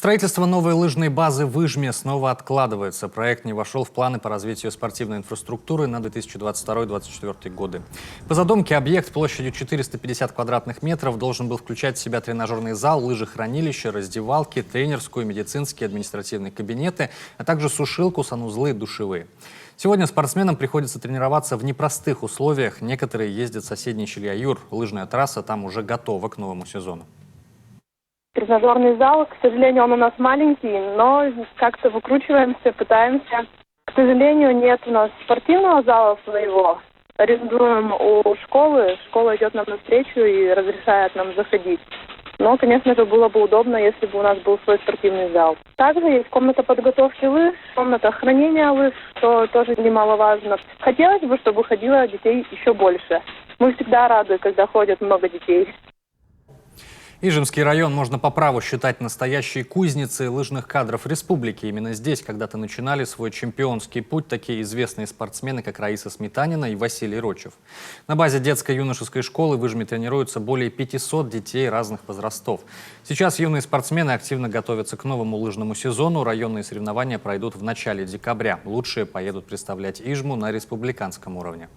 Строительство новой лыжной базы в Ижме снова откладывается. Проект не вошел в планы по развитию спортивной инфраструктуры на 2022-2024 годы. По задумке объект площадью 450 квадратных метров должен был включать в себя тренажерный зал, лыжехранилище, раздевалки, тренерскую, медицинские, административные кабинеты, а также сушилку, санузлы и душевые. Сегодня спортсменам приходится тренироваться в непростых условиях. Некоторые ездят в соседний Щилья-Юр. Лыжная трасса там уже готова к новому сезону. Тренажерный зал, к сожалению, он у нас маленький, но как-то выкручиваемся, пытаемся. К сожалению, нет у нас спортивного зала своего. Арендуем у школы. Школа идет нам навстречу и разрешает нам заходить. Но, конечно же, было бы удобно, если бы у нас был свой спортивный зал. Также есть комната подготовки лыж, комната хранения лыж, что тоже немаловажно. Хотелось бы, чтобы ходило детей еще больше. Мы всегда рады, когда ходят много детей. Ижемский район можно по праву считать настоящей кузницей лыжных кадров республики. Именно здесь когда-то начинали свой чемпионский путь такие известные спортсмены, как Раиса Сметанина и Василий Рочев. На базе детско-юношеской школы в Ижме тренируются более 500 детей разных возрастов. Сейчас юные спортсмены активно готовятся к новому лыжному сезону. Районные соревнования пройдут в начале декабря. Лучшие поедут представлять Ижму на республиканском уровне.